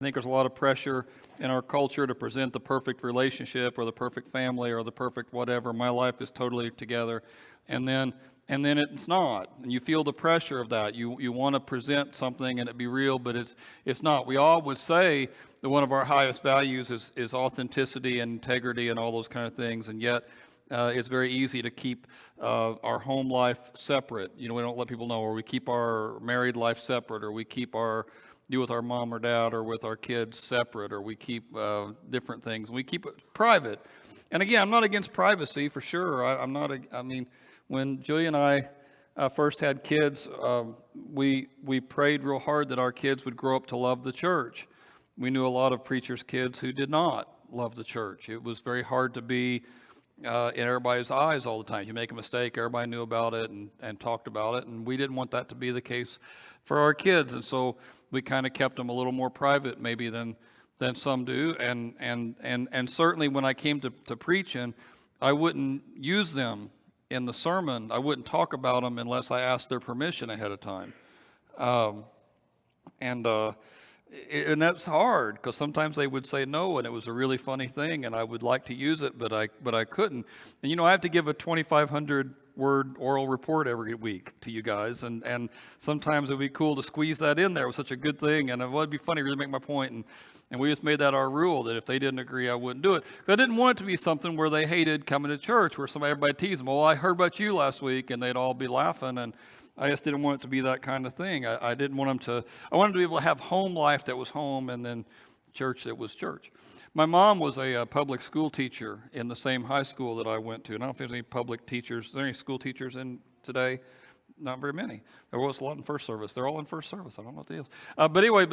I think there's a lot of pressure in our culture to present the perfect relationship or the perfect family or the perfect whatever. My life is totally together. And then it's not. And you feel the pressure of that. You want to present something and it be real, but it's not. We all would say that one of our highest values is authenticity and integrity and all those kind of things, and yet it's very easy to keep our home life separate. We don't let people know, or we keep our married life separate, or we keep our do with our mom or dad or with our kids separate, or we keep different things. We keep it private. And again, I'm not against privacy for sure. I'm not. I mean, when Julia and I first had kids, we prayed real hard that our kids would grow up to love the church. We knew a lot of preachers' kids who did not love the church. It was very hard to be in everybody's eyes all the time. You make a mistake, everybody knew about it and talked about it, and we didn't want that to be the case for our kids. And so we kind of kept them a little more private maybe than some do. And certainly when I came to preaching, I wouldn't use them in the sermon. I wouldn't talk about them unless I asked their permission ahead of time. And that's hard, because sometimes they would say no, and it was a really funny thing, and I would like to use it, but I couldn't. And I have to give a 2,500 word oral report every week to you guys, and sometimes it would be cool to squeeze that in there. It was such a good thing, and it would be funny to really make my point, and we just made that our rule, that if they didn't agree, I wouldn't do it. I didn't want it to be something where they hated coming to church, where everybody teased them. Oh, I heard about you last week, and they'd all be laughing, and I just didn't want it to be that kind of thing. I didn't want them to, I wanted to be able to have home life that was home, and then church that was church. My mom was a public school teacher in the same high school that I went to. And I don't know if there's any public teachers. Are there any school teachers in today? Not very many. There was a lot in first service. They're all in first service. I don't know what the deal is. But anyway,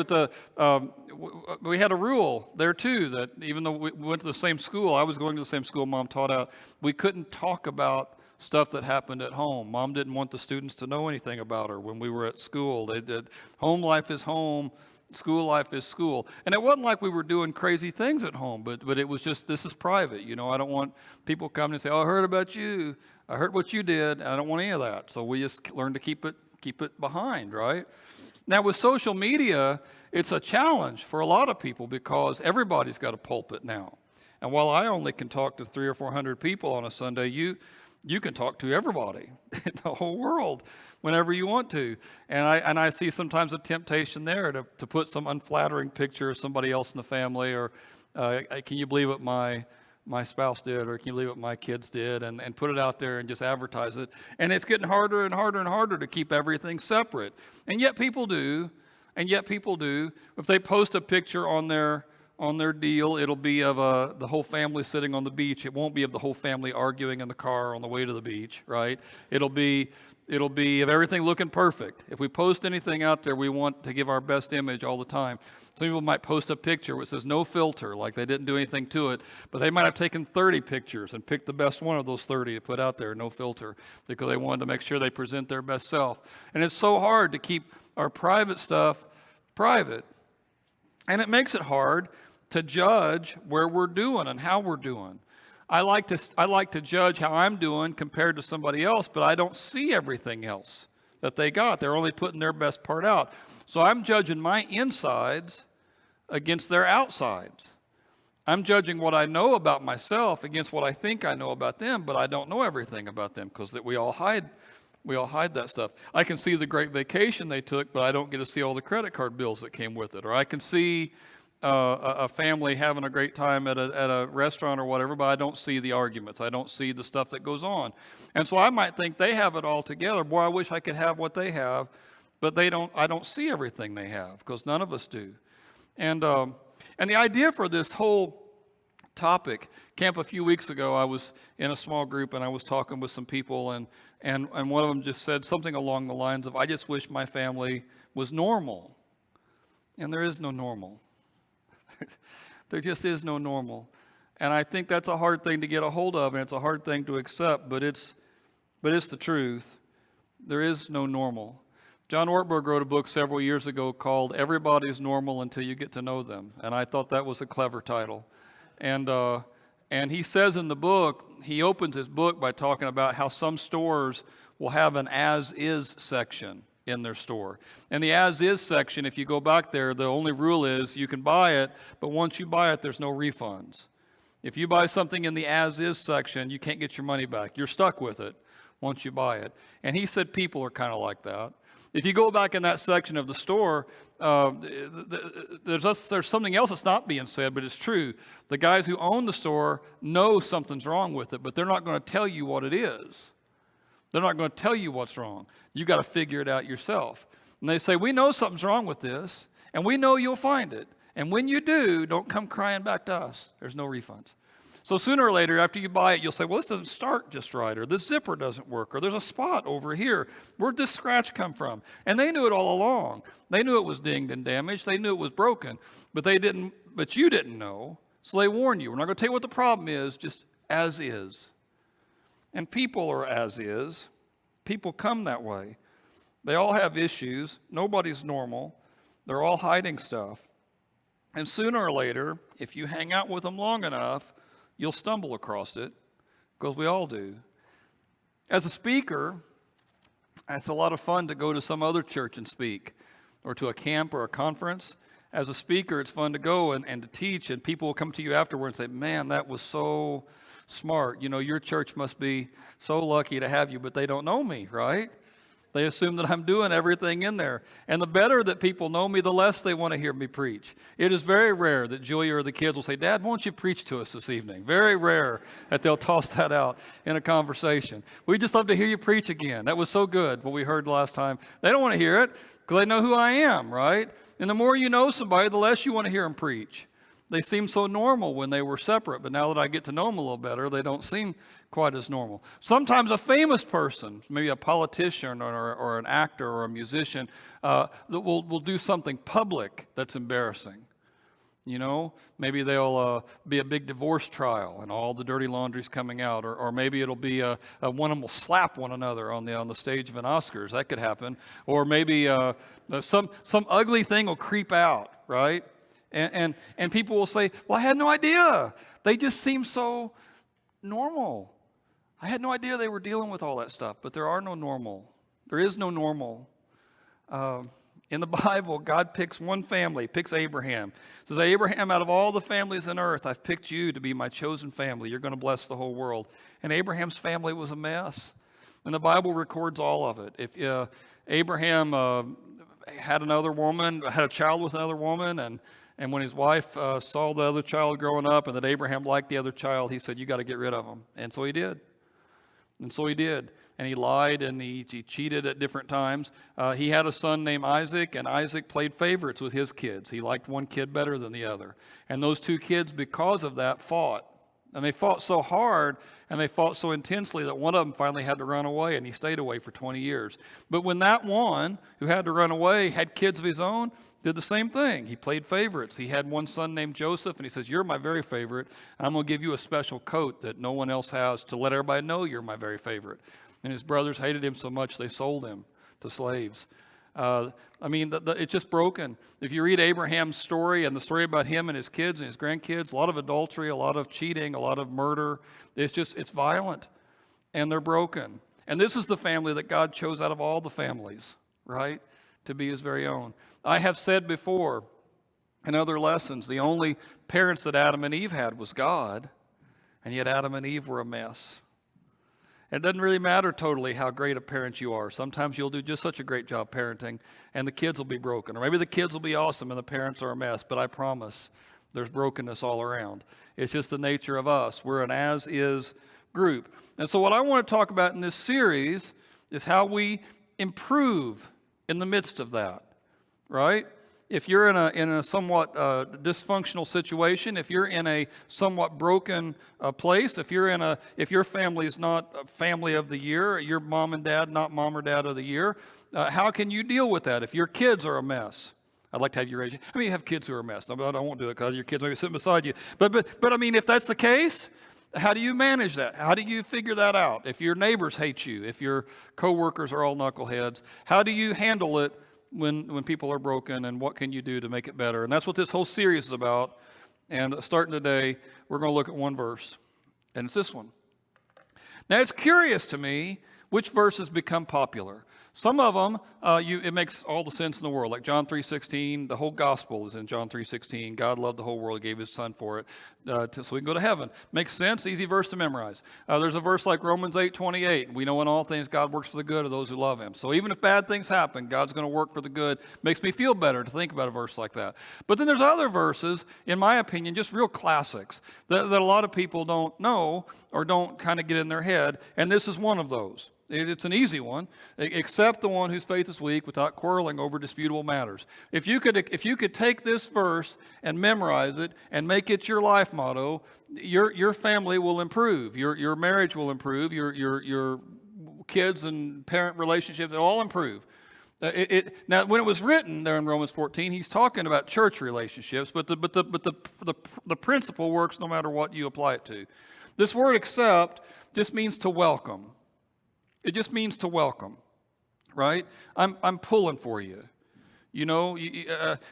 we had a rule there too, that even though we went to the same school, I was going to the same school Mom taught at, we couldn't talk about stuff that happened at home. Mom didn't want the students to know anything about her when we were at school. They did. Home life is home. School life is school. And it wasn't like we were doing crazy things at home, but it was just, this is private. I don't want people coming and say, oh, I heard about you. I heard what you did. I don't want any of that. So we just learned to keep it behind, right? Now with social media, it's a challenge for a lot of people because everybody's got a pulpit now. And while I only can talk to 300 or 400 people on a Sunday, you can talk to everybody in the whole world whenever you want to. And I see sometimes a temptation there to put some unflattering picture of somebody else in the family, or can you believe what my spouse did, or can you believe what my kids did, and put it out there and just advertise it. And it's getting harder and harder and harder to keep everything separate. And yet people do. If they post a picture on their deal, it'll be of the whole family sitting on the beach. It won't be of the whole family arguing in the car on the way to the beach, right? It'll be of everything looking perfect. If we post anything out there, we want to give our best image all the time. Some people might post a picture which says no filter, like they didn't do anything to it, but they might have taken 30 pictures and picked the best one of those 30 to put out there, no filter, because they wanted to make sure they present their best self. And it's so hard to keep our private stuff private. And it makes it hard to judge where we're doing and how we're doing. I like to judge how I'm doing compared to somebody else, but I don't see everything else that they got. They're only putting their best part out. So I'm judging my insides against their outsides. I'm judging what I know about myself against what I think I know about them, but I don't know everything about them, because we all hide that stuff. I can see the great vacation they took, but I don't get to see all the credit card bills that came with it. Or I can see a family having a great time at a restaurant or whatever, but I don't see the arguments. I don't see the stuff that goes on. And so I might think they have it all together. Boy, I wish I could have what they have, but they don't. I don't see everything they have, because none of us do. And the idea for this whole topic camp a few weeks ago, I was in a small group and I was talking with some people, and one of them just said something along the lines of, I just wish my family was normal. And there is no normal. There just is no normal. And I think that's a hard thing to get a hold of, and it's a hard thing to accept, but it's the truth. There is no normal. John Ortberg wrote a book several years ago called Everybody's Normal Until You Get to Know Them, and I thought that was a clever title. And he says in the book, he opens his book by talking about how some stores will have an as-is section. in their store. And the as-is section, if you go back there, the only rule is you can buy it, but once you buy it, there's no refunds. If you buy something in the as-is section, you can't get your money back. You're stuck with it once you buy it. And he said people are kind of like that. If you go back in that section of the store, there's something else that's not being said, but it's true. The guys who own the store know something's wrong with it, but they're not going to tell you what it is. They're not going to tell you what's wrong. You got to figure it out yourself. And they say, we know something's wrong with this, and we know you'll find it. And when you do, don't come crying back to us. There's no refunds. So sooner or later, after you buy it, you'll say, well, this doesn't start just right, or this zipper doesn't work, or there's a spot over here. Where'd this scratch come from? And they knew it all along. They knew it was dinged and damaged. They knew it was broken, but you didn't know. So they warned you. We're not going to tell you what the problem is, just as is. And people are as is. People come that way. They all have issues. Nobody's normal. They're all hiding stuff. And sooner or later, if you hang out with them long enough, you'll stumble across it, because we all do. As a speaker, it's a lot of fun to go to some other church and speak, or to a camp or a conference. As a speaker, it's fun to go and to teach, and people will come to you afterwards and say, man, that was so smart. You know, your church must be so lucky to have you, but they don't know me, right? They assume that I'm doing everything in there. And the better that people know me, the less they want to hear me preach. It is very rare that Julia or the kids will say, Dad, won't you preach to us this evening? Very rare that they'll toss that out in a conversation. We'd just love to hear you preach again. That was so good, what we heard last time. They don't want to hear it because they know who I am, right? And the more you know somebody, the less you want to hear them preach. They seemed so normal when they were separate, but now that I get to know them a little better, they don't seem quite as normal. Sometimes a famous person, maybe a politician or an actor or a musician, will do something public that's embarrassing. You know, maybe they'll be a big divorce trial and all the dirty laundry's coming out, or maybe it'll be one of them will slap one another on the stage of an Oscars. That could happen. Or maybe some ugly thing will creep out, right? And people will say, well, I had no idea. They just seem so normal. I had no idea they were dealing with all that stuff. But there are no normal. There is no normal. In the Bible, God picks one family, picks Abraham. Says, Abraham, out of all the families on earth, I've picked you to be my chosen family. You're going to bless the whole world. And Abraham's family was a mess. And the Bible records all of it. If Abraham had a child with another woman, and when his wife saw the other child growing up and that Abraham liked the other child, he said, you got to get rid of him. And so he did. And he lied and he cheated at different times. He had a son named Isaac, and Isaac played favorites with his kids. He liked one kid better than the other. And those two kids, because of that, fought. And they fought so hard and they fought so intensely that one of them finally had to run away, and he stayed away for 20 years. But when that one who had to run away had kids of his own, did the same thing. He played favorites. He had one son named Joseph, and he says, you're my very favorite. I'm going to give you a special coat that no one else has to let everybody know you're my very favorite. And his brothers hated him so much they sold him to slaves. It's just broken. If you read Abraham's story and the story about him and his kids and his grandkids, a lot of adultery, a lot of cheating, a lot of murder. It's violent, and they're broken. And this is the family that God chose out of all the families, right, to be his very own. I have said before in other lessons, the only parents that Adam and Eve had was God, and yet Adam and Eve were a mess. It doesn't really matter totally how great a parent you are. Sometimes you'll do just such a great job parenting, and the kids will be broken. Or maybe the kids will be awesome and the parents are a mess, but I promise there's brokenness all around. It's just the nature of us. We're an as-is group. And so what I want to talk about in this series is how we improve in the midst of that, right? If you're in a somewhat dysfunctional situation, if you're in a somewhat broken place, if your family is not a family of the year, your mom and dad not mom or dad of the year, how can you deal with that? If your kids are a mess, I'd like to have you raise. How many have kids who are a mess? I won't do it because your kids may be sitting beside you. But I mean, if that's the case, how do you manage that? How do you figure that out? If your neighbors hate you, if your coworkers are all knuckleheads, how do you handle it when people are broken, and what can you do to make it better? And that's what this whole series is about. And starting today, we're going to look at one verse, and it's this one. Now, it's curious to me which verses become popular. Some of them, it makes all the sense in the world. Like John 3:16, the whole gospel is in John 3:16. God loved the whole world, gave his son for it, so we can go to heaven. Makes sense, easy verse to memorize. There's a verse like Romans 8:28. We know in all things God works for the good of those who love him. So even if bad things happen, God's going to work for the good. Makes me feel better to think about a verse like that. But then there's other verses, in my opinion, just real classics that a lot of people don't know or don't kind of get in their head, and this is one of those. It's an easy one. Accept the one whose faith is weak without quarreling over disputable matters. If you could take this verse and memorize it and make it your life motto, your family will improve. Your marriage will improve. Your kids and parent relationships will all improve. Now, when it was written there in Romans 14, he's talking about church relationships, but the principle works no matter what you apply it to. This word accept just means to welcome. It just means to welcome, right? I'm pulling for you. You know,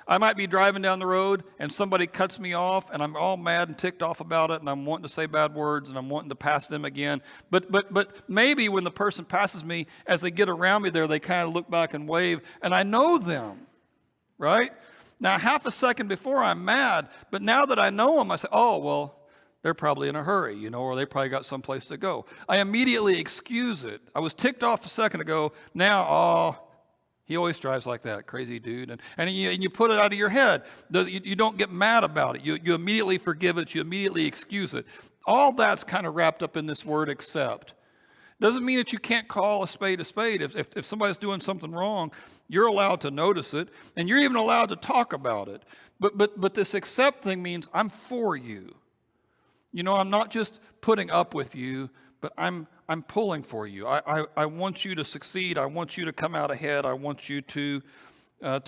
I might be driving down the road and somebody cuts me off and I'm all mad and ticked off about it and I'm wanting to say bad words and I'm wanting to pass them again. But maybe when the person passes me, as they get around me there, they kind of look back and wave and I know them, right? Now, half a second before I'm mad, but now that I know them, I say, oh, well, they're probably in a hurry, you know, or they probably got someplace to go. I immediately excuse it. I was ticked off a second ago. Now, oh, he always drives like that, crazy dude. And you put it out of your head. You don't get mad about it. You immediately forgive it. You immediately excuse it. All that's kind of wrapped up in this word accept. Doesn't mean that you can't call a spade a spade. If somebody's doing something wrong, you're allowed to notice it, and you're even allowed to talk about it. But this accept thing means I'm for you. You know, I'm not just putting up with you, but I'm pulling for you. I want you to succeed. I want you to come out ahead. I want you to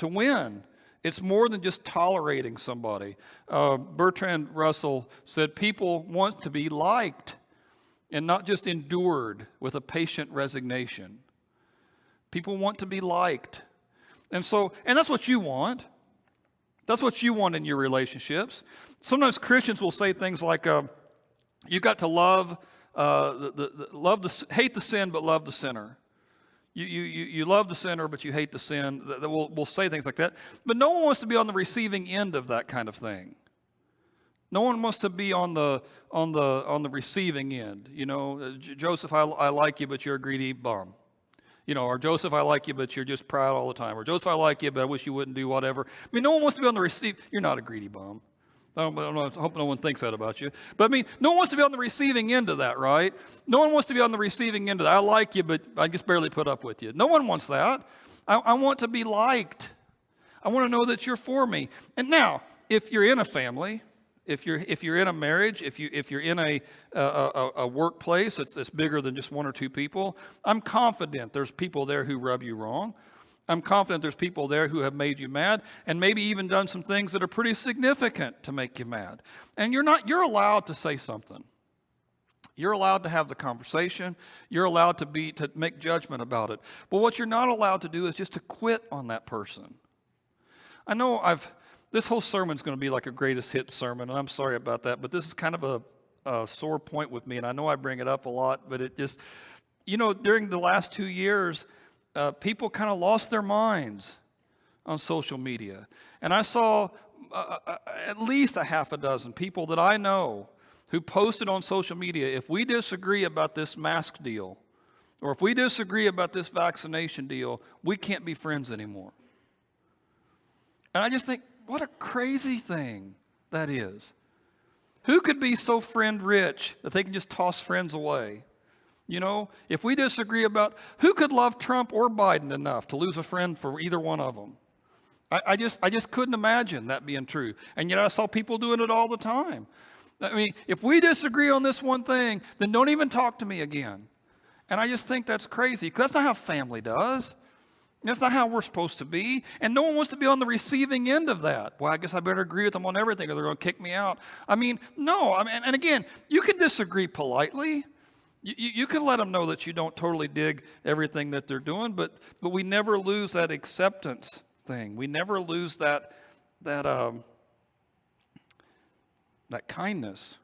win. It's more than just tolerating somebody. Bertrand Russell said people want to be liked and not just endured with a patient resignation. People want to be liked. And that's what you want. That's what you want in your relationships. Sometimes Christians will say things like, "You got to love, hate the sin, but love the sinner." You love the sinner, but you hate the sin. We'll say things like that. But no one wants to be on the receiving end of that kind of thing. No one wants to be on the receiving end. You know, Joseph, I like you, but you're a greedy bum. You know, or Joseph, I like you, but you're just proud all the time. Or Joseph, I like you, but I wish you wouldn't do whatever. I mean, no one wants to be on the receive. You're not a greedy bum. I hope no one thinks that about you. But I mean, no one wants to be on the receiving end of that, right? No one wants to be on the receiving end of that. I like you, but I just barely put up with you. No one wants that. I want to be liked. I want to know that you're for me. And now, if you're in a family, if you're in a marriage, if you're in a workplace that's bigger than just one or two people, I'm confident there's people there who rub you wrong. I'm confident there's people there who have made you mad and maybe even done some things that are pretty significant to make you mad. And you're allowed to say something. You're allowed to have the conversation. You're allowed to make judgment about it. But what you're not allowed to do is just to quit on that person. I know this whole sermon's going to be like a greatest hits sermon, and I'm sorry about that, but this is kind of a sore point with me, and I know I bring it up a lot, but it just, you know, during the last 2 years, people kind of lost their minds on social media. And I saw at least a half a dozen people that I know who posted on social media, if we disagree about this mask deal, or if we disagree about this vaccination deal, we can't be friends anymore. And I just think, what a crazy thing that is. Who could be so friend rich that they can just toss friends away? You know, if we disagree about who could love Trump or Biden enough to lose a friend for either one of them. I just couldn't imagine that being true. And yet I saw people doing it all the time. I mean, if we disagree on this one thing, then don't even talk to me again. And I just think that's crazy, because that's not how family does. That's not how we're supposed to be. And no one wants to be on the receiving end of that. Well, I guess I better agree with them on everything or they're going to kick me out. I mean, no. And again, you can disagree politely. You can let them know that you don't totally dig everything that they're doing, but we never lose that acceptance thing. We never lose that kindness.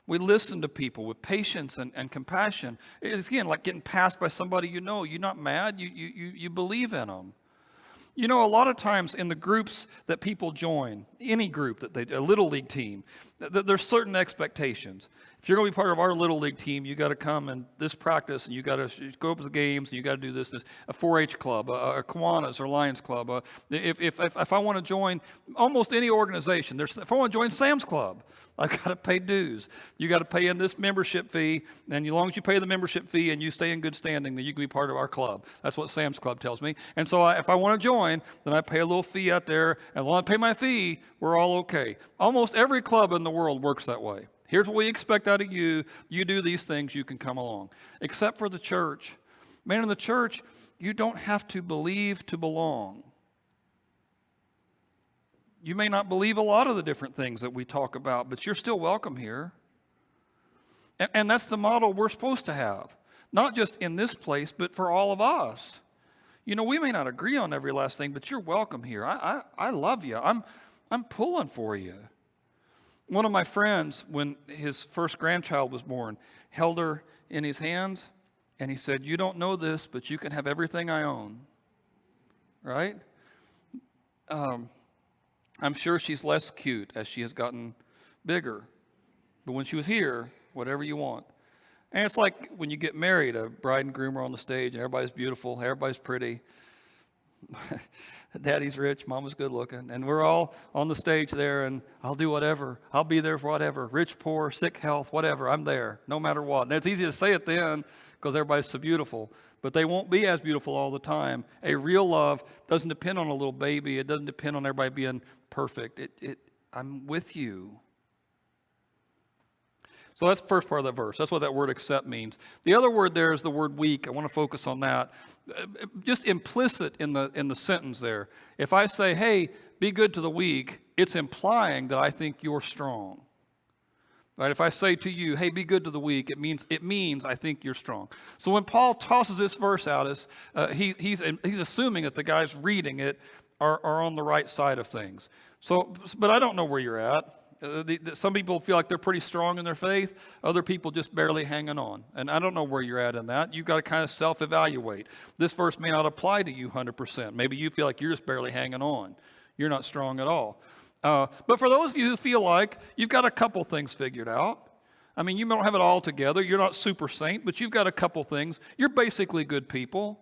We listen to people with patience and compassion. It's, again, like getting passed by somebody you know. You're not mad. You believe in them. You know, a lot of times in the groups that people join, any group a little league team, there's certain expectations. If you're going to be part of our little league team, you got to come and this practice, and you got to go up to the games, and you got to do this. A 4-H club, a Kiwanis or Lions club. If I want to join almost any organization, if I want to join Sam's Club, I've got to pay dues. You got to pay in this membership fee, and as long as you pay the membership fee and you stay in good standing, then you can be part of our club. That's what Sam's Club tells me. And so if I want to join, then I pay a little fee out there, and as long as I pay my fee, we're all okay. Almost every club in the world works that way. Here's what we expect out of you. You do these things, you can come along. Except for the church. Man, in the church, you don't have to believe to belong. You may not believe a lot of the different things that we talk about, but you're still welcome here. And that's the model we're supposed to have. Not just in this place, but for all of us. You know, we may not agree on every last thing, but you're welcome here. I love you. I'm pulling for you. One of my friends, when his first grandchild was born, held her in his hands, and he said, "You don't know this, but you can have everything I own." Right? I'm sure she's less cute as she has gotten bigger. But when she was here, whatever you want. And it's like when you get married, a bride and groom are on the stage, and everybody's beautiful, everybody's pretty. Daddy's rich, mama's good looking, and we're all on the stage there, and I'll do whatever. I'll be there for whatever. Rich, poor, sick, health, whatever. I'm there, no matter what. And it's easy to say it then because everybody's so beautiful, but they won't be as beautiful all the time. A real love doesn't depend on a little baby. It doesn't depend on everybody being perfect. I'm with you. So that's the first part of that verse. That's what that word accept means. The other word there is the word weak. I want to focus on that. Just implicit in the sentence there. If I say, hey, be good to the weak, it's implying that I think you're strong. Right? If I say to you, hey, be good to the weak, it means I think you're strong. So when Paul tosses this verse out, he's assuming that the guys reading it are on the right side of things. So, but I don't know where you're at. Some people feel like they're pretty strong in their faith. Other people just barely hanging on. And I don't know where you're at in that. You've got to kind of self-evaluate. This verse may not apply to you 100%. Maybe you feel like you're just barely hanging on. You're not strong at all. But for those of you who feel like you've got a couple things figured out. I mean, you don't have it all together. You're not super saint, but you've got a couple things. You're basically good people.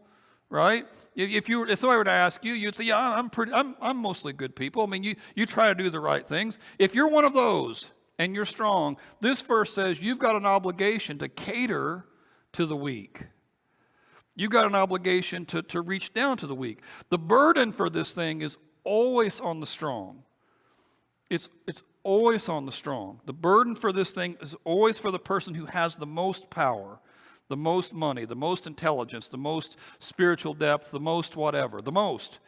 Right? If somebody were to ask you, you'd say, yeah, I'm mostly good people. I mean, you try to do the right things. If you're one of those and you're strong, this verse says you've got an obligation to cater to the weak. You've got an obligation to reach down to the weak. The burden for this thing is always on the strong. It's always on the strong. The burden for this thing is always for the person who has the most power, the most money, the most intelligence, the most spiritual depth, the most whatever, the most.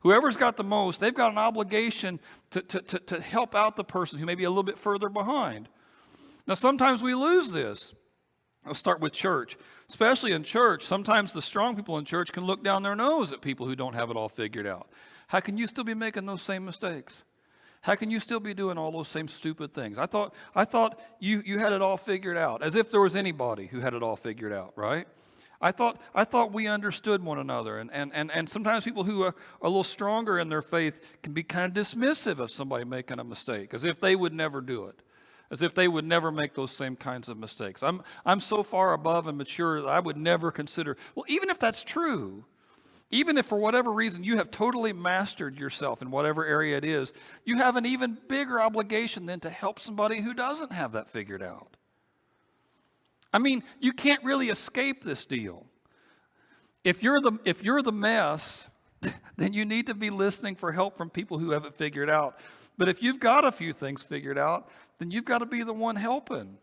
Whoever's got the most, they've got an obligation to help out the person who may be a little bit further behind. Now, sometimes we lose this. I'll start with church. Especially in church, sometimes the strong people in church can look down their nose at people who don't have it all figured out. How can you still be making those same mistakes? How can you still be doing all those same stupid things? I thought you had it all figured out, as if there was anybody who had it all figured out, right? I thought we understood one another, and sometimes people who are a little stronger in their faith can be kind of dismissive of somebody making a mistake, as if they would never do it, as if they would never make those same kinds of mistakes. I'm so far above and mature that I would never consider. Well, even if that's true, even if for whatever reason you have totally mastered yourself in whatever area it is, you have an even bigger obligation then to help somebody who doesn't have that figured out. I mean, you can't really escape this deal. If you're the mess, then you need to be listening for help from people who have it figured out. But if you've got a few things figured out, then you've got to be the one helping.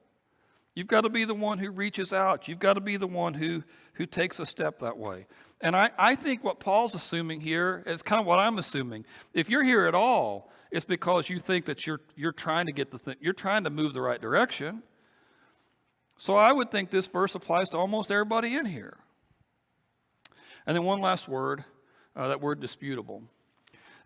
You've got to be the one who reaches out. You've got to be the one who takes a step that way. And I think what Paul's assuming here is kind of what I'm assuming. If you're here at all, it's because you think that you're trying to get you're trying to move the right direction. So I would think this verse applies to almost everybody in here. And then one last word, that word disputable.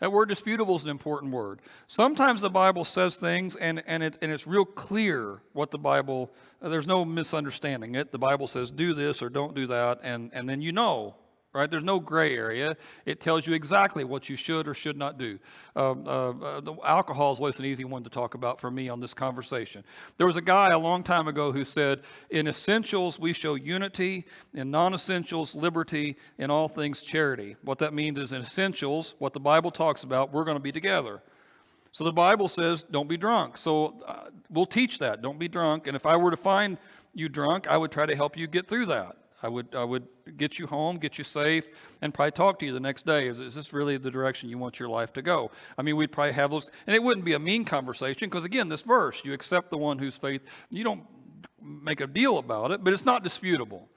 That word disputable is an important word. Sometimes the Bible says things and it's real clear what the Bible, there's no misunderstanding it. The Bible says do this or don't do that, and then you know. Right? There's no gray area. It tells you exactly what you should or should not do. The alcohol is always an easy one to talk about for me on this conversation. There was a guy a long time ago who said, in essentials, we show unity. In non-essentials, liberty. In all things, charity. What that means is in essentials, what the Bible talks about, we're going to be together. So the Bible says, don't be drunk. So we'll teach that. Don't be drunk. And if I were to find you drunk, I would try to help you get through that. I would get you home, get you safe, and probably talk to you the next day. Is this really the direction you want your life to go? I mean, we'd probably have those, and it wouldn't be a mean conversation because, again, this verse, you accept the one whose faith, you don't make a deal about it, but it's not disputable.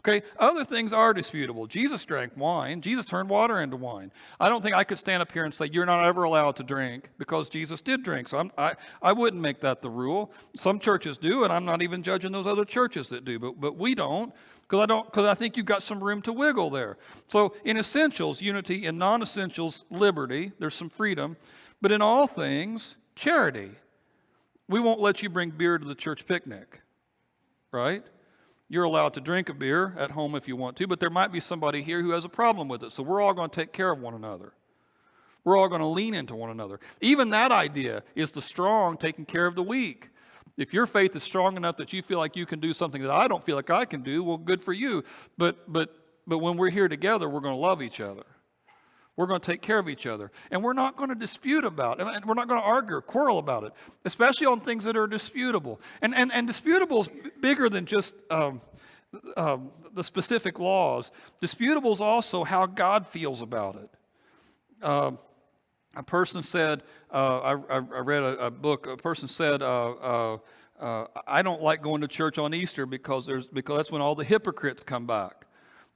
Okay, other things are disputable. Jesus drank wine. Jesus turned water into wine. I don't think I could stand up here and say you're not ever allowed to drink because Jesus did drink. So I wouldn't make that the rule. Some churches do, and I'm not even judging those other churches that do, but we don't. Because I think you've got some room to wiggle there. So in essentials, unity. In non-essentials, liberty. There's some freedom. But in all things, charity. We won't let you bring beer to the church picnic, right? You're allowed to drink a beer at home if you want to, but there might be somebody here who has a problem with it. So we're all going to take care of one another. We're all going to lean into one another. Even that idea is the strong taking care of the weak. If your faith is strong enough that you feel like you can do something that I don't feel like I can do, well, good for you. But when we're here together, we're going to love each other. We're going to take care of each other. And we're not going to dispute about it. And we're not going to argue or quarrel about it, especially on things that are disputable. And disputable is bigger than just the specific laws. Disputable is also how God feels about it. A person said, I read a book, a person said, I don't like going to church on Easter because that's when all the hypocrites come back.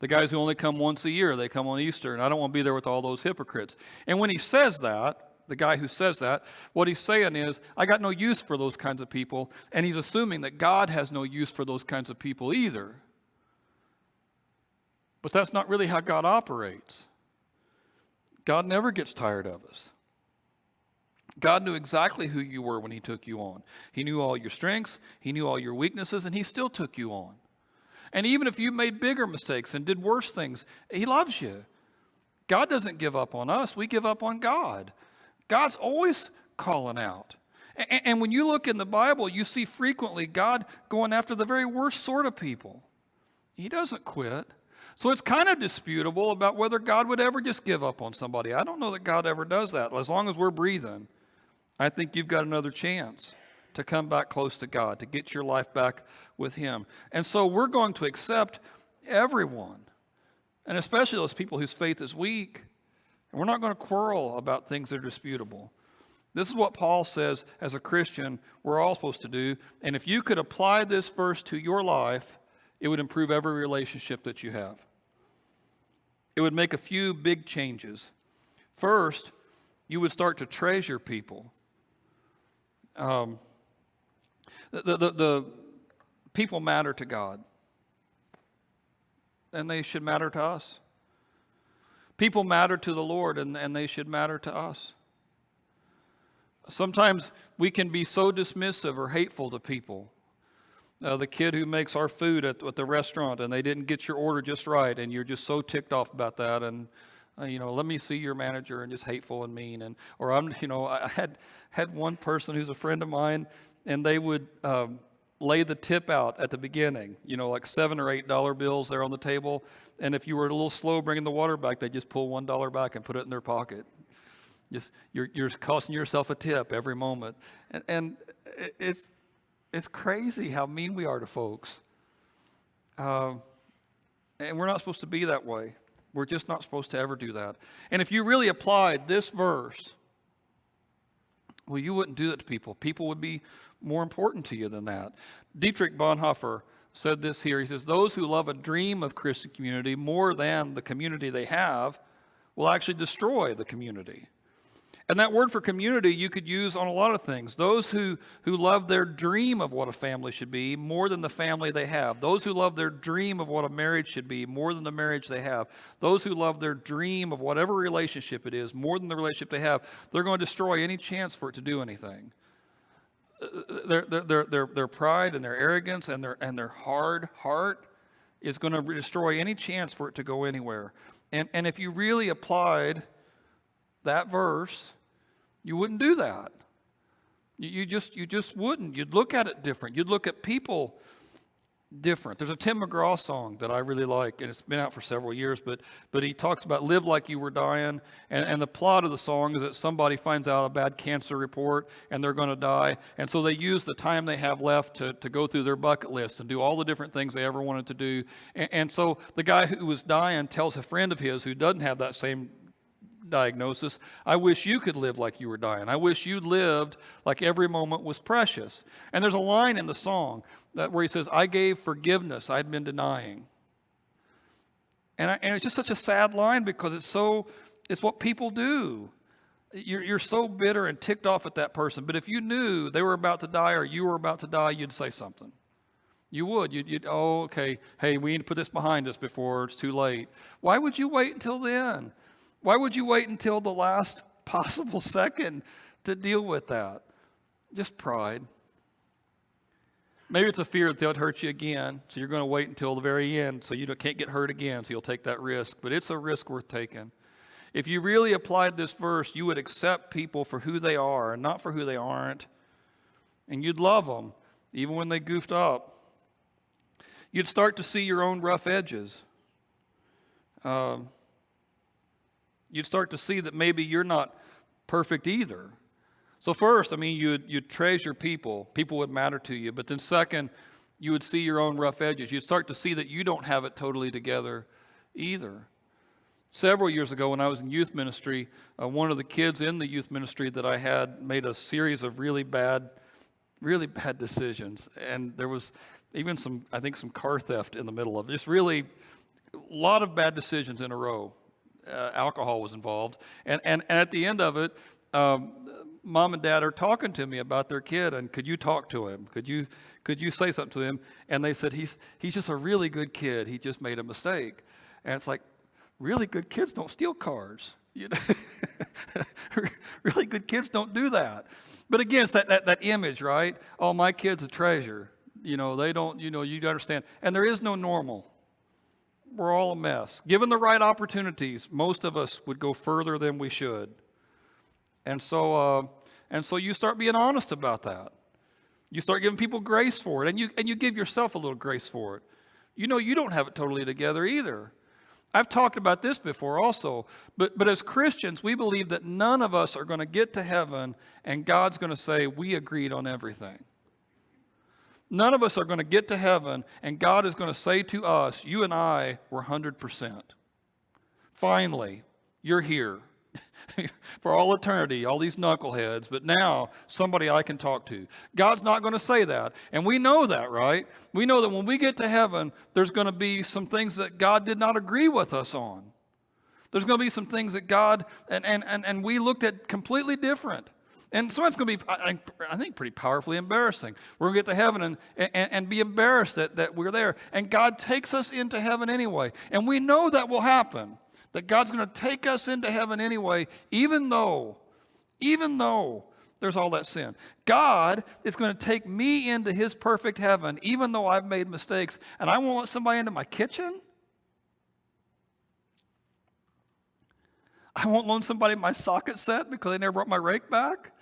The guys who only come once a year, they come on Easter, and I don't want to be there with all those hypocrites. And when he says that, the guy who says that, what he's saying is, I got no use for those kinds of people, and he's assuming that God has no use for those kinds of people either. But that's not really how God operates. God never gets tired of us. God knew exactly who you were when he took you on. He knew all your strengths, he knew all your weaknesses, and he still took you on. And even if you made bigger mistakes and did worse things, he loves you. God doesn't give up on us. We give up on God. God's always calling out. And when you look in the Bible, you see frequently God going after the very worst sort of people. He doesn't quit. So it's kind of disputable about whether God would ever just give up on somebody. I don't know that God ever does that. As long as we're breathing, I think you've got another chance to come back close to God, to get your life back with him. And so we're going to accept everyone, and especially those people whose faith is weak. And we're not going to quarrel about things that are disputable. This is what Paul says as a Christian we're all supposed to do. And if you could apply this verse to your life, it would improve every relationship that you have. It would make a few big changes. First, you would start to treasure people. The people matter to God, and they should matter to us. People matter to the Lord, and they should matter to us. Sometimes we can be so dismissive or hateful to people. The kid who makes our food at the restaurant, and they didn't get your order just right, and you're just so ticked off about that, and let me see your manager, and just hateful and mean, I had one person who's a friend of mine, and they would lay the tip out at the beginning, like $7 or $8 bills there on the table, and if you were a little slow bringing the water back, they just pull $1 back and put it in their pocket. You're costing yourself a tip every moment, and it's crazy how mean we are to folks, and we're not supposed to be that way. We're just not supposed to ever do that. And if you really applied this verse, well, you wouldn't do that to people. People would be more important to you than that. Dietrich Bonhoeffer said this here. He says, those who love a dream of Christian community more than the community they have will actually destroy the community. And that word for community you could use on a lot of things. Those who love their dream of what a family should be more than the family they have. Those who love their dream of what a marriage should be more than the marriage they have. Those who love their dream of whatever relationship it is more than the relationship they have. They're going to destroy any chance for it to do anything. Their pride and their arrogance and their hard heart is going to destroy any chance for it to go anywhere. And if you really applied that verse, you wouldn't do that. You just wouldn't. You'd look at it different. You'd look at people different. There's a Tim McGraw song that I really like, and it's been out for several years, but he talks about live like you were dying, and the plot of the song is that somebody finds out a bad cancer report and they're going to die, and so they use the time they have left to go through their bucket list and do all the different things they ever wanted to do. And so the guy who was dying tells a friend of his who doesn't have that same diagnosis, I wish you could live like you were dying. I wish you lived like every moment was precious. And there's a line in the song where he says, I gave forgiveness I'd been denying. And it's just such a sad line because it's what people do. You're so bitter and ticked off at that person. But if you knew they were about to die or you were about to die, you'd say something. You would. You'd oh, okay, hey, we need to put this behind us before it's too late. Why would you wait until then? Why would you wait until the last possible second to deal with that? Just pride. Maybe it's a fear that they'll hurt you again, so you're going to wait until the very end so you can't get hurt again, so you'll take that risk. But it's a risk worth taking. If you really applied this verse, you would accept people for who they are and not for who they aren't. And you'd love them, even when they goofed up. You'd start to see your own rough edges. You'd start to see that maybe you're not perfect either. So first, you'd treasure people. People would matter to you. But then second, you would see your own rough edges. You'd start to see that you don't have it totally together either. Several years ago when I was in youth ministry, one of the kids in the youth ministry that I had made a series of really bad decisions. And there was even some car theft in the middle of it. Just really a lot of bad decisions in a row. Alcohol was involved. And at the end of it, mom and dad are talking to me about their kid, and could you talk to him? Could you say something to him? And they said, he's just a really good kid. He just made a mistake. And it's like, really good kids don't steal cars. You know? Really good kids don't do that. But again, it's that image, right? Oh, my kid's a treasure. You know, they don't, you understand. And there is no normal. We're all a mess. Given the right opportunities, most of us would go further than we should. And so you start being honest about that. You start giving people grace for it, and you give yourself a little grace for it. You know you don't have it totally together either. I've talked about this before also, but as Christians, we believe that none of us are going to get to heaven and God's going to say, we agreed on everything. None of us are going to get to heaven and God is going to say to us, you and I were 100%. Finally, you're here for all eternity, all these knuckleheads, but now somebody I can talk to. God's not going to say that. And we know that, right? We know that when we get to heaven, there's going to be some things that God did not agree with us on. There's going to be some things that God, and we looked at completely different. And so it's going to be, I think, pretty powerfully embarrassing. We're going to get to heaven and be embarrassed that we're there. And God takes us into heaven anyway. And we know that will happen. That God's going to take us into heaven anyway, even though there's all that sin. God is going to take me into his perfect heaven, even though I've made mistakes. And I won't let somebody into my kitchen. I won't loan somebody my socket set because they never brought my rake back.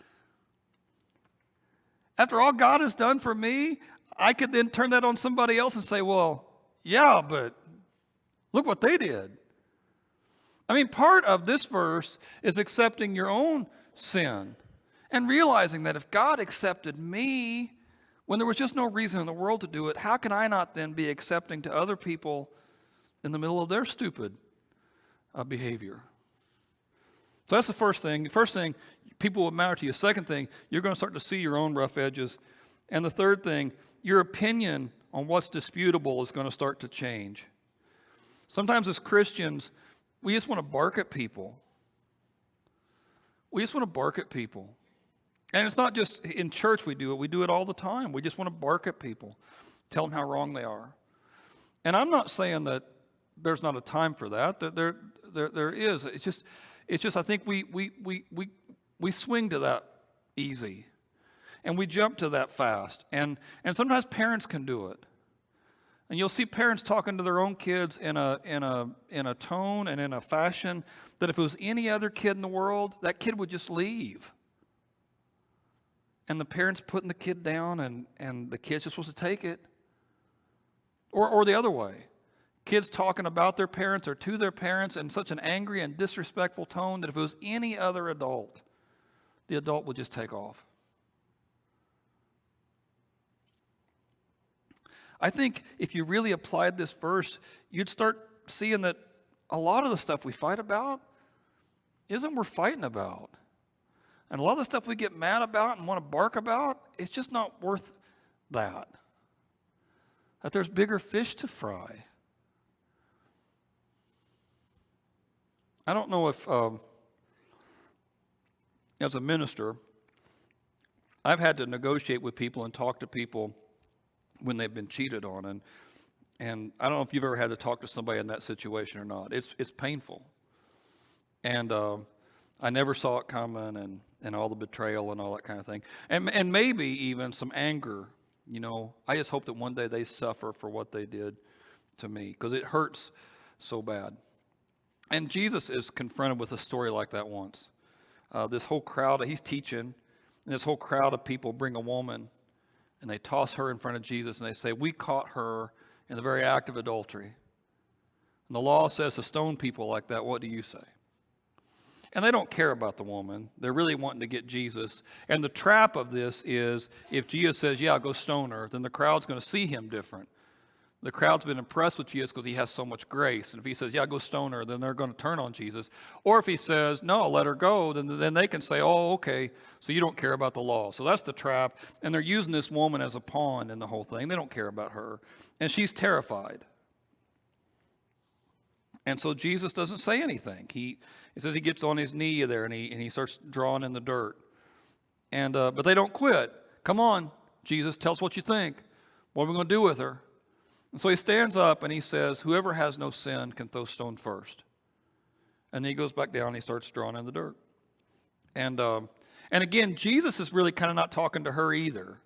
After all God has done for me, I could then turn that on somebody else and say, well, yeah, but look what they did. I mean, part of this verse is accepting your own sin and realizing that if God accepted me when there was just no reason in the world to do it, how can I not then be accepting to other people in the middle of their stupid behavior? So that's the first thing. The first thing, people will matter to you. Second thing, you're going to start to see your own rough edges. And the third thing, your opinion on what's disputable is going to start to change. Sometimes as Christians, we just want to bark at people. We just want to bark at people. And it's not just in church we do it all the time. We just want to bark at people, tell them how wrong they are. And I'm not saying that there's not a time for that. There is. It's just I think we swing to that easy. And we jump to that fast. And sometimes parents can do it. And you'll see parents talking to their own kids in a tone and in a fashion that if it was any other kid in the world, that kid would just leave. And the parents putting the kid down and the kid's just supposed to take it. Or the other way. Kids talking about their parents or to their parents in such an angry and disrespectful tone that if it was any other adult, the adult would just take off. I think if you really applied this verse, you'd start seeing that a lot of the stuff we fight about isn't worth fighting about. And a lot of the stuff we get mad about and want to bark about, it's just not worth that. That there's bigger fish to fry. I don't know if, as a minister, I've had to negotiate with people and talk to people when they've been cheated on. And I don't know if you've ever had to talk to somebody in that situation or not. It's painful. And I never saw it coming and all the betrayal and all that kind of thing. And maybe even some anger. You know, I just hope that one day they suffer for what they did to me because it hurts so bad. And Jesus is confronted with a story like that once. This whole crowd, he's teaching, and this whole crowd of people bring a woman and they toss her in front of Jesus and they say, we caught her in the very act of adultery. And the law says to stone people like that. What do you say? And they don't care about the woman. They're really wanting to get Jesus. And the trap of this is if Jesus says, yeah, go stone her, then the crowd's going to see him different. The crowd's been impressed with Jesus because he has so much grace. And if he says, yeah, go stone her, then they're going to turn on Jesus. Or if he says, no, let her go, then they can say, oh, okay, so you don't care about the law. So that's the trap. And they're using this woman as a pawn in the whole thing. They don't care about her. And she's terrified. And so Jesus doesn't say anything. He says he gets on his knee there and he starts drawing in the dirt. And but they don't quit. Come on, Jesus, tell us what you think. What are we going to do with her? And so he stands up and he says, whoever has no sin can throw stone first. And then he goes back down and he starts drawing in the dirt. And again, Jesus is really kind of not talking to her either.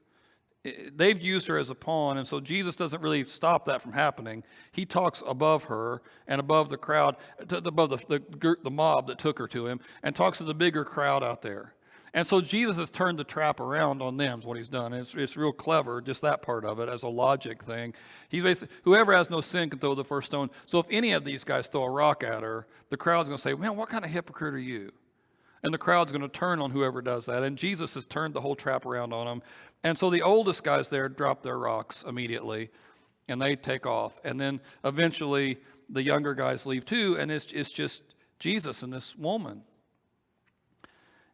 They've used her as a pawn, and so Jesus doesn't really stop that from happening. He talks above her and above the crowd, above the mob that took her to him, and talks to the bigger crowd out there. And so Jesus has turned the trap around on them, is what he's done. And it's real clever, just that part of it, as a logic thing. He's basically, whoever has no sin can throw the first stone. So if any of these guys throw a rock at her, the crowd's going to say, man, what kind of hypocrite are you? And the crowd's going to turn on whoever does that. And Jesus has turned the whole trap around on them. And so the oldest guys there drop their rocks immediately, and they take off. And then eventually the younger guys leave too, and it's just Jesus and this woman.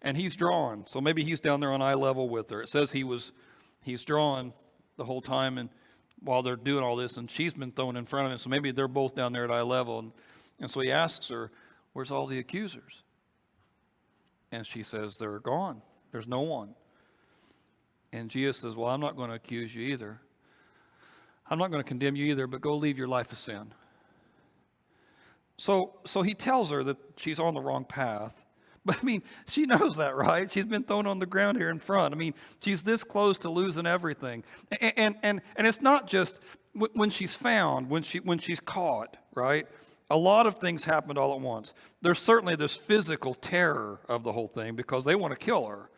And he's drawn. So maybe he's down there on eye level with her. It says he's drawn the whole time and while they're doing all this, and she's been thrown in front of him. So maybe they're both down there at eye level. And so he asks her, where's all the accusers? And she says, they're gone. There's no one. And Jesus says, well, I'm not going to accuse you either. I'm not going to condemn you either, but go leave your life of sin. So he tells her that she's on the wrong path. But I mean, she knows that, right? She's been thrown on the ground here in front. I mean, she's this close to losing everything. And it's not just when she's found, when she's caught, right? A lot of things happened all at once. There's certainly this physical terror of the whole thing because they want to kill her.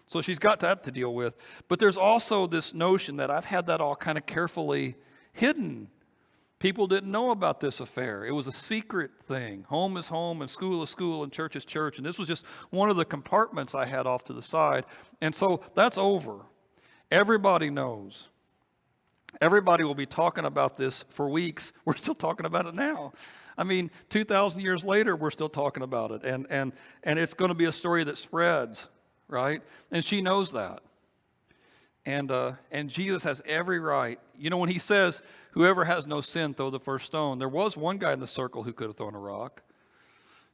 So she's got that to deal with. But there's also this notion that I've had that all kind of carefully hidden. People didn't know about this affair. It was a secret thing. Home is home and school is school and church is church. And this was just one of the compartments I had off to the side. And so that's over. Everybody knows. Everybody will be talking about this for weeks. We're still talking about it now. I mean, 2,000 years later, we're still talking about it. And it's going to be a story that spreads, right? And she knows that. And Jesus has every right. You know, when he says, whoever has no sin, throw the first stone, there was one guy in the circle who could have thrown a rock.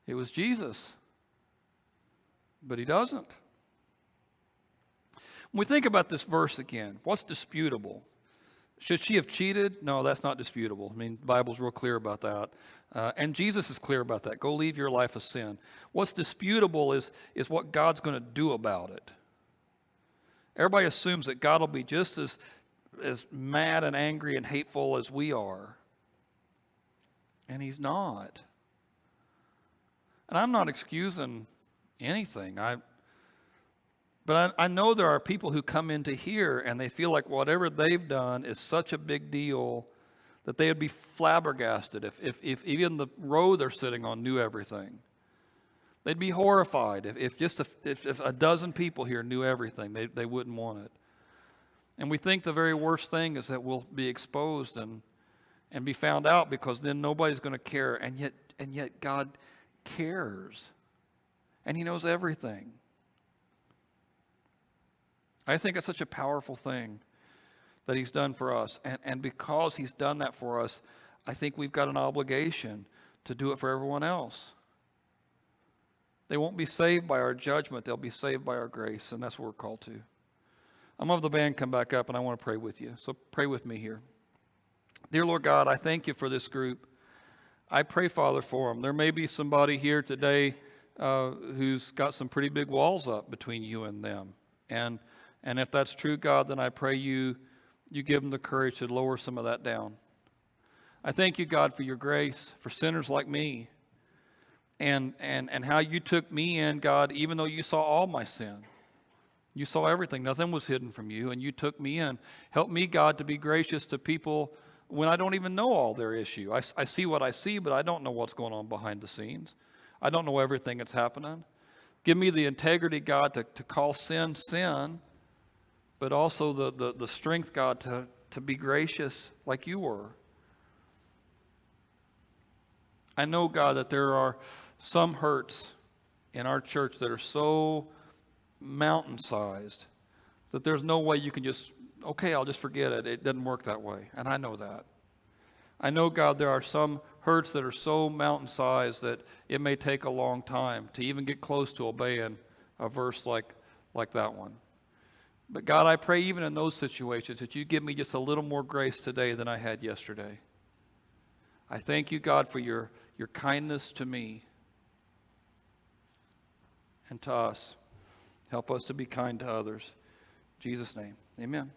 It was Jesus. But he doesn't. When we think about this verse again, what's disputable? Should she have cheated? No, that's not disputable. I mean, the Bible's real clear about that. And Jesus is clear about that. Go leave your life of sin. What's disputable is what God's going to do about it. Everybody assumes that God will be just as mad and angry and hateful as we are. And he's not. And I'm not excusing anything. But I know there are people who come into here and they feel like whatever they've done is such a big deal that they would be flabbergasted if even the row they're sitting on knew everything. They'd be horrified if a dozen people here knew everything. They wouldn't want it. And we think the very worst thing is that we'll be exposed and be found out, because then nobody's going to care. And yet God cares. And he knows everything. I think it's such a powerful thing that he's done for us. And because he's done that for us, I think we've got an obligation to do it for everyone else. They won't be saved by our judgment. They'll be saved by our grace. And that's what we're called to. I'm going to have the band come back up, and I want to pray with you. So pray with me here. Dear Lord God, I thank you for this group. I pray, Father, for them. There may be somebody here today who's got some pretty big walls up between you and them. And if that's true, God, then I pray you give them the courage to lower some of that down. I thank you, God, for your grace, for sinners like me, and how you took me in, God, even though you saw all my sin. You saw everything. Nothing was hidden from you, and you took me in. Help me, God, to be gracious to people when I don't even know all their issue. I see what I see, but I don't know what's going on behind the scenes. I don't know everything that's happening. Give me the integrity, God, to call sin, sin, but also the strength, God, to be gracious like you were. I know, God, that there are some hurts in our church that are so mountain-sized that there's no way you can just, okay, I'll just forget it. It doesn't work that way, and I know that. I know, God, there are some hurts that are so mountain-sized that it may take a long time to even get close to obeying a verse like that one. But God, I pray even in those situations that you give me just a little more grace today than I had yesterday. I thank you, God, for your kindness to me and to us. Help us to be kind to others. In Jesus' name, amen.